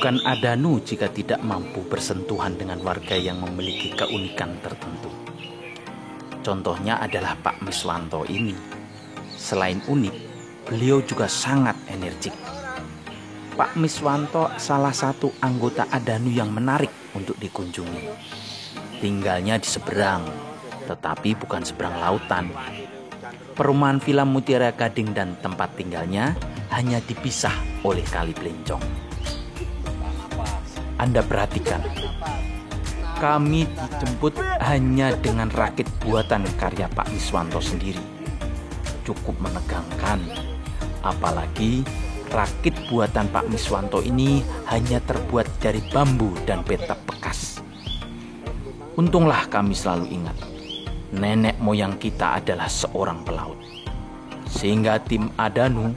bukan Adanu jika tidak mampu bersentuhan dengan warga yang memiliki keunikan tertentu. Contohnya adalah Pak Miswanto ini. Selain unik, beliau juga sangat energik. Pak Miswanto salah satu anggota Adanu yang menarik untuk dikunjungi. Tinggalnya di seberang, tetapi bukan seberang lautan. Perumahan Villa Mutiara Gading dan tempat tinggalnya hanya dipisah oleh Kali Blencong. Anda perhatikan, kami dijemput hanya dengan rakit buatan karya Pak Miswanto sendiri. Cukup menegangkan, apalagi rakit buatan Pak Miswanto ini hanya terbuat dari bambu dan petak bekas. Untunglah kami selalu ingat, nenek moyang kita adalah seorang pelaut. Sehingga tim Adanu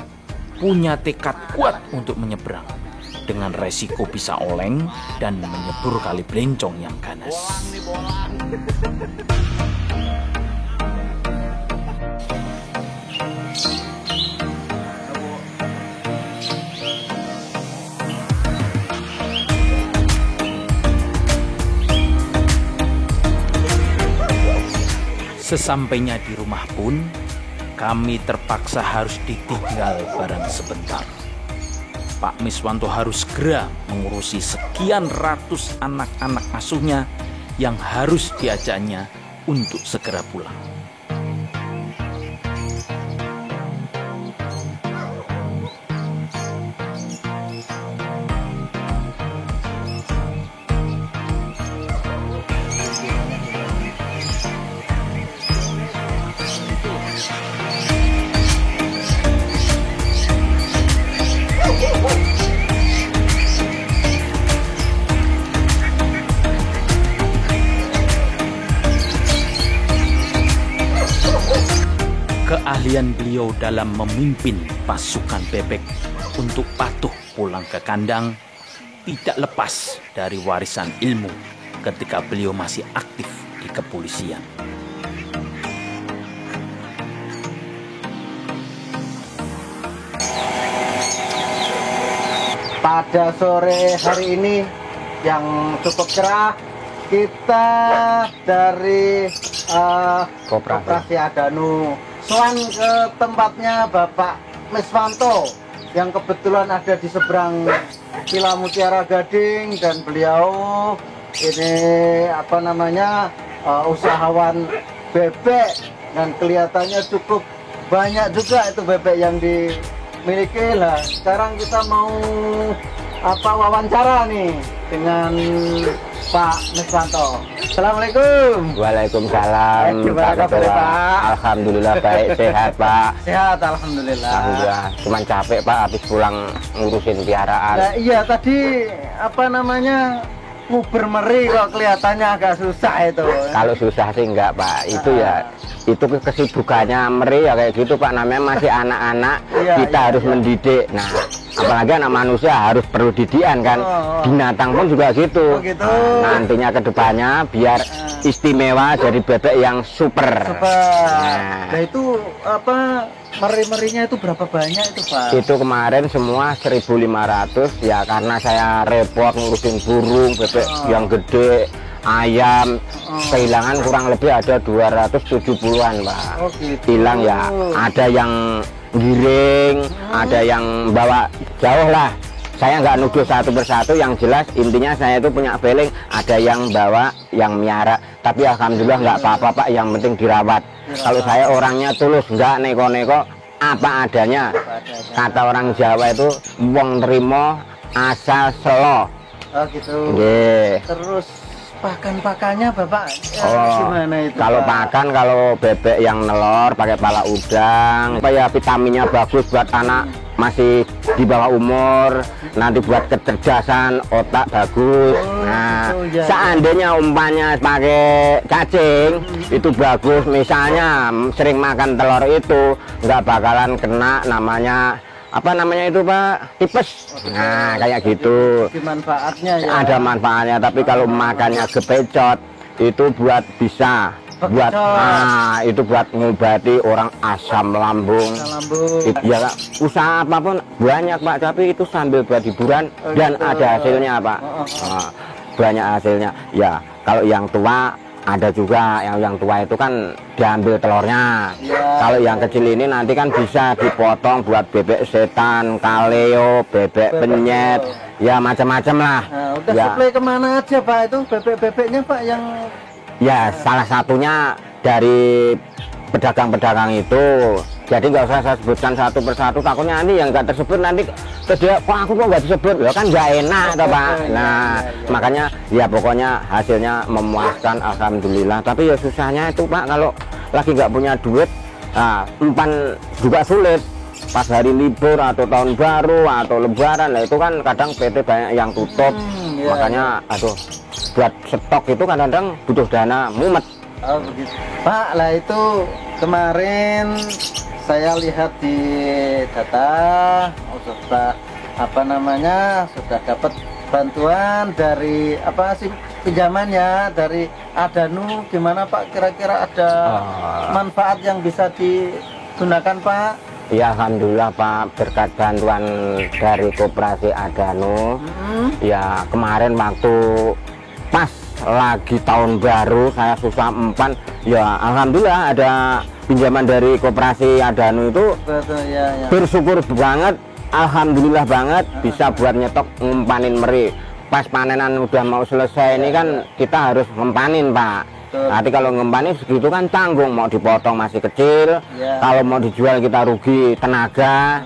punya tekad kuat untuk menyeberang, dengan resiko bisa oleng dan menyebur Kali Blencong yang ganas. Sesampainya di rumah pun, kami terpaksa harus ditinggal barang sebentar. Pak Miswanto harus segera mengurusi sekian ratus anak-anak asuhnya yang harus diajaknya untuk segera pulang. Keahlian beliau dalam memimpin pasukan bebek untuk patuh pulang ke kandang tidak lepas dari warisan ilmu ketika beliau masih aktif di kepolisian. Pada sore hari ini yang cukup cerah, kita dari Koperasi Adanu soan ke tempatnya Bapak Miswanto yang kebetulan ada di seberang Villa Mutiara Gading, dan beliau ini usahawan bebek, dan kelihatannya cukup banyak juga itu bebek yang dimiliki lah. Sekarang kita mau wawancara nih dengan Pak Miswanto. Assalamualaikum. Waalaikumsalam. Gimana kabarnya, Pak? Alhamdulillah baik, sehat Pak. Sehat, alhamdulillah. Alhamdulillah. Cuman capek Pak, habis pulang ngurusin piaraan. Nah, iya tadi nguber meri kok kelihatannya agak susah itu. Kalau susah sih enggak Pak. Itu itu kesibukannya meri ya kayak gitu Pak. Namanya masih anak-anak, kita harus mendidik. Nah, apalagi anak manusia harus perlu didikan kan. Binatang pun juga gitu. Nantinya ke depannya biar istimewa jadi bebek yang super. Nah itu meri-merinya itu berapa banyak itu Pak? Itu kemarin semua 1.500 ya, karena saya repot ngurusin burung, bebek yang gede, ayam, kehilangan kurang lebih ada 270-an Pak. Hilang ya, ada yang giring, ada yang bawa jauh lah. Saya nggak nuduh satu persatu, yang jelas intinya saya itu punya feeling ada yang bawa, yang miara. Tapi alhamdulillah nggak apa-apa Pak, yang penting dirawat. Kalau saya orangnya tulus, nggak neko-neko, apa adanya. Kata orang Jawa itu, wong trimo asal selo. Oh gitu. Terus pakan-pakannya Bapak gimana itu? Kalau pakan, kalau bebek yang nelor pakai pala udang, supaya vitaminnya bagus buat anak masih di bawah umur, nanti buat kecerdasan otak bagus. Nah, seandainya umpamanya pakai cacing itu bagus, misalnya sering makan telur itu nggak bakalan kena namanya itu Pak, tipes. Nah kayak gitu. Manfaatnya ya. Ada manfaatnya, tapi kalau makannya gepecot itu buat bisa buat itu buat ngobati orang asam lambung. Ya usaha apapun banyak Pak, tapi itu sambil buat hiburan dan ada hasilnya Pak. Banyak hasilnya. Ya kalau yang tua ada juga, yang tua itu kan diambil telurnya. Kalau yang kecil ini nanti kan bisa dipotong buat bebek setan, kaleo, bebek penyet, ya macam-macam lah. Udah ya. Supply kemana aja Pak itu bebek-bebeknya Pak yang? Ya salah satunya dari pedagang-pedagang itu. Jadi nggak usah saya sebutkan satu persatu, takutnya nanti yang nggak tersebut nanti dia kok aku kok nggak disebut, ya kan nggak enak toh Pak. Nah makanya ya pokoknya hasilnya memuaskan alhamdulillah. Tapi ya susahnya itu Pak, kalau lagi nggak punya duit, umpan juga sulit. Pas hari libur atau tahun baru atau lebaran, nah itu kan kadang PT banyak yang tutup. Makanya aduh, buat stok itu kadang-kadang butuh dana mumet. Oh begitu Pak. Lah itu kemarin saya lihat di data sudah sudah dapat bantuan dari apa sih pinjamannya dari Adanu. Gimana Pak, kira-kira ada manfaat yang bisa digunakan Pak? Ya alhamdulillah Pak, berkat bantuan dari Koperasi Adanu. Ya kemarin waktu pas lagi tahun baru saya susah empan, ya alhamdulillah ada pinjaman dari Koperasi Adanu itu. Betul, ya. Bersyukur banget, alhamdulillah banget bisa buat nyetok ngumpanin meri. Pas panenan udah mau selesai ini kan kita harus ngempanin Pak. Nanti kalau ngempanin segitu kan tanggung, mau dipotong masih kecil, kalau mau dijual kita rugi tenaga,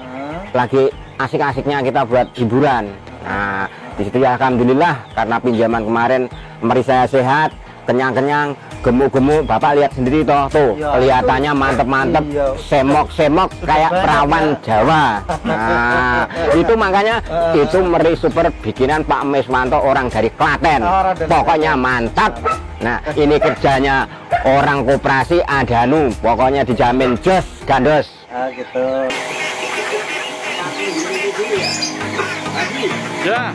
lagi asik-asiknya kita buat hiburan. Nah di situ ya alhamdulillah, karena pinjaman kemarin meri saya sehat, kenyang-kenyang, gemuk-gemuk. Bapak lihat sendiri toh, tuh kelihatannya mantep-mantep, semok-semok kayak perawan Jawa. Nah itu makanya itu meri super bikinan Pak Miswanto, orang dari Klaten. Pokoknya mantap. Nah ini kerjanya orang Koperasi Adanu, pokoknya dijamin jos gandos. Gitu. Ya.